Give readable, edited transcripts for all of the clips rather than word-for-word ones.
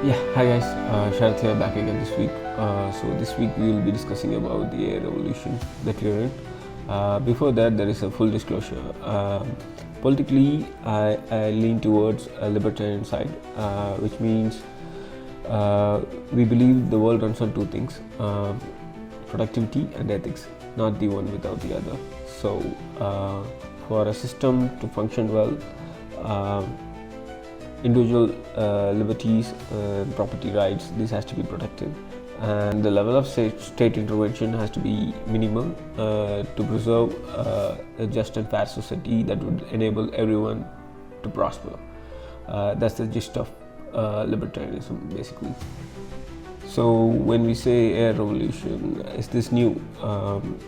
Yeah, hi guys, Sharath here back again this week. So this week we will be discussing about the AI revolution that we are in. Before that, there is a full disclosure. Politically, I lean towards a libertarian side, which means we believe the world runs on two things: productivity and ethics, not the one without the other. So, for a system to function well, individual liberties and property rights, this has to be protected, and the level of state intervention has to be minimal to preserve a just and fair society that would enable everyone to prosper. That's the gist of libertarianism, basically. So when we say air revolution, is this new?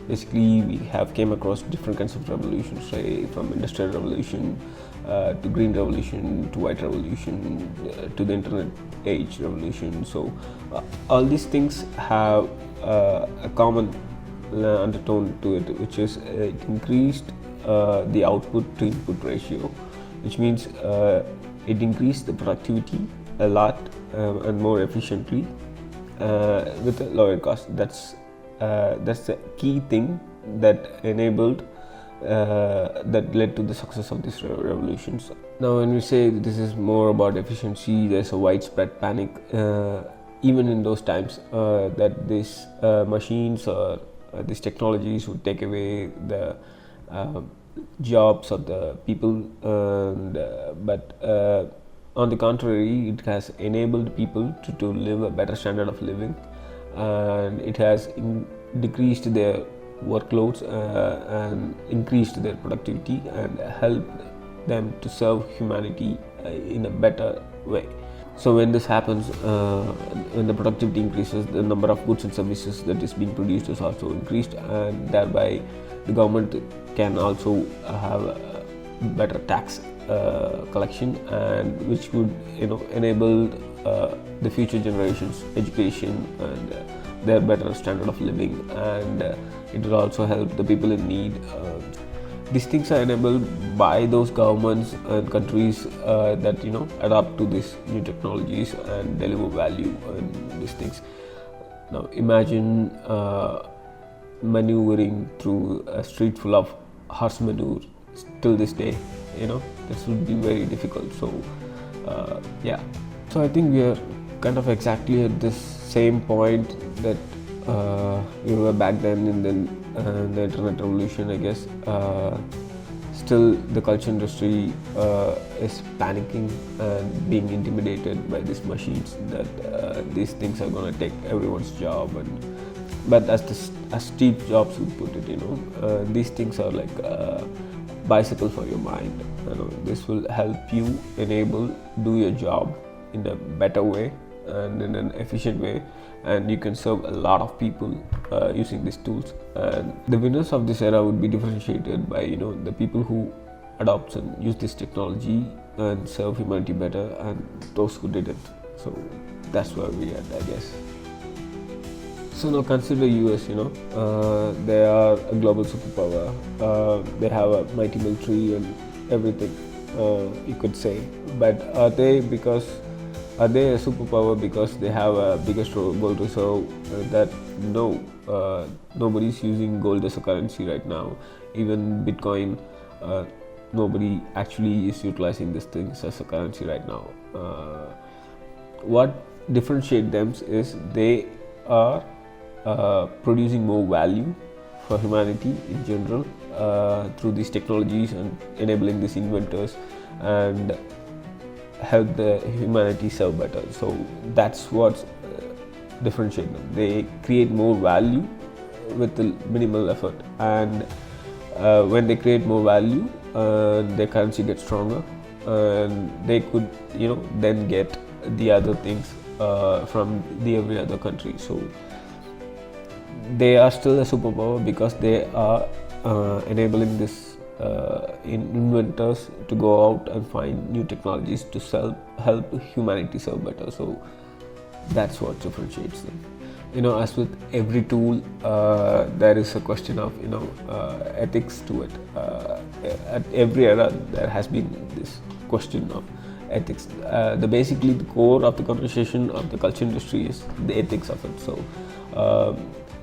Basically, we have came across different kinds of revolutions, say from industrial revolution to green revolution to white revolution to the internet age revolution. So all these things have a common undertone to it, which is it increased the output to input ratio, which means it increased the productivity a lot and more efficiently with a lower cost. That's the key thing that enabled that led to the success of these revolutions. Now, when we say this is more about efficiency, there's a widespread panic even in those times that these machines or these technologies would take away the jobs of the people, but on the contrary, it has enabled people to live a better standard of living, and it has decreased their workloads and increased their productivity and helped them to serve humanity in a better way. So when this happens, when the productivity increases, the number of goods and services that is being produced is also increased, and thereby the government can also have a better tax collection, and which would enable the future generations education and their better standard of living, and it will also help the people in need. These things are enabled by those governments and countries that adapt to these new technologies and deliver value in these things. Now imagine maneuvering through a street full of horse manure till this day. This would be very difficult. So so I think we are kind of exactly at this same point that we were back then in the internet revolution, I guess. Still the culture industry is panicking and being intimidated by these machines that these things are going to take everyone's job. But as Steve Jobs would put it, these things are like bicycle for your mind. This will help you do your job in a better way and in an efficient way, and you can serve a lot of people using these tools. And the winners of this era would be differentiated by the people who adopt and use this technology and serve humanity better, and those who didn't. So that's where we are, I guess. So now consider US. They are a global superpower. They have a mighty military and everything, you could say. But are they a superpower because they have a biggest gold reserve? No, nobody's using gold as a currency right now. Even Bitcoin, nobody actually is utilizing these things as a currency right now. What differentiates them is they are producing more value for humanity in general through these technologies and enabling these inventors and help the humanity serve better. So that's what differentiates them. They create more value with the minimal effort, and when they create more value, their currency gets stronger, and they could then get the other things from every other country. So they are still a superpower because they are enabling this inventors to go out and find new technologies to help humanity serve better. So that's what differentiates them. As with every tool, there is a question of ethics to it. At every era, there has been this question of ethics. Basically the core of the conversation of the culture industry is the ethics of it. So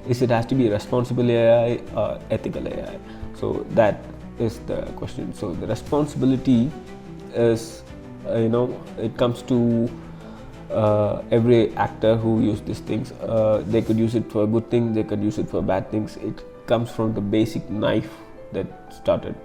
is it has to be responsible AI or ethical AI? So that is the question. So the responsibility is, it comes to every actor who use these things. They could use it for good things, they could use it for bad things. It comes from the basic knife that started.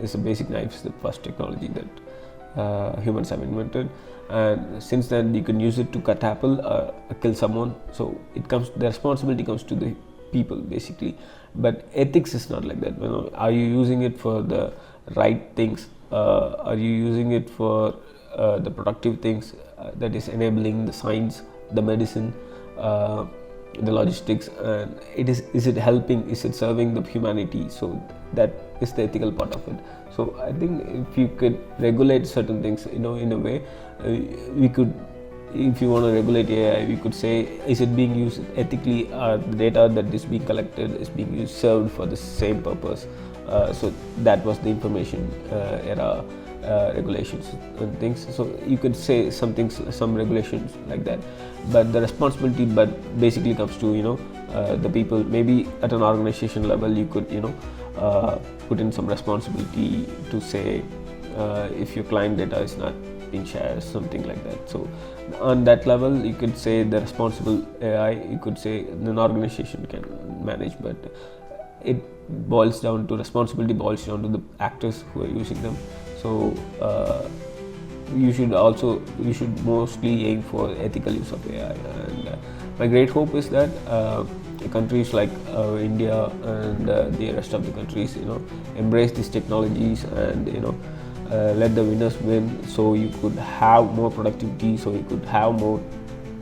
It's a basic knife is the first technology that humans have invented, and since then you can use it to cut apple or kill someone. So the responsibility comes to the people basically. But ethics is not like that. Are you using it for the right things? Are you using it for the productive things, that is enabling the science, the medicine, the logistics, and is it helping, is it serving the humanity? So that is the ethical part of it. So I think if you could regulate certain things, in a way, we could, if you want to regulate AI, we could say, is it being used ethically? The data that is being collected is being served for the same purpose? So that was the information era regulations and things. So you could say some regulations like that, but the responsibility basically comes to the people. Maybe at an organization level you could put in some responsibility to say if your client data is not being shared, something like that. So on that level you could say the responsible AI, you could say an organization can manage, but it boils down to responsibility, boils down to the actors who are using them. So you should mostly aim for ethical use of AI, and my great hope is that countries like India and the rest of the countries embrace these technologies and let the winners win, so you could have more productivity, so you could have more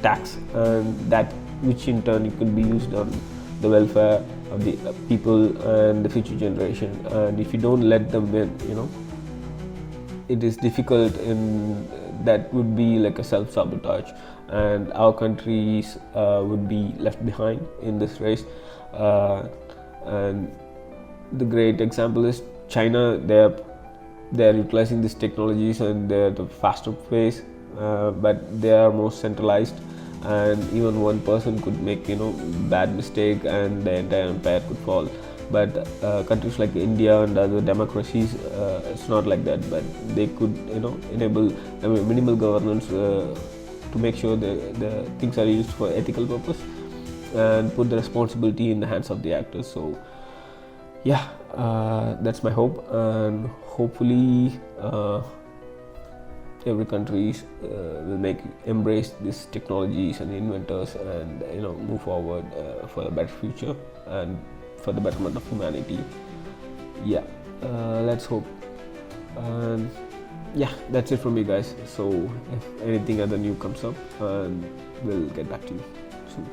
tax, and that which in turn it could be used on the welfare of the people and the future generation. And if you don't let them win, it is difficult, and that would be like a self-sabotage, and our countries would be left behind in this race. And the great example is China. They are utilizing these technologies, and they're the faster pace, but they are more centralized, and even one person could make bad mistake and the entire empire could fall. But countries like India and other democracies, it's not like that, but they could enable minimal governance to make sure the things are used for ethical purpose and put the responsibility in the hands of the actors. So yeah, that's my hope, and hopefully every countries will embrace these technologies and inventors, and move forward for a better future and for the betterment of humanity. Yeah, let's hope. And yeah, that's it from me, guys. So if anything other new comes up, we'll get back to you soon.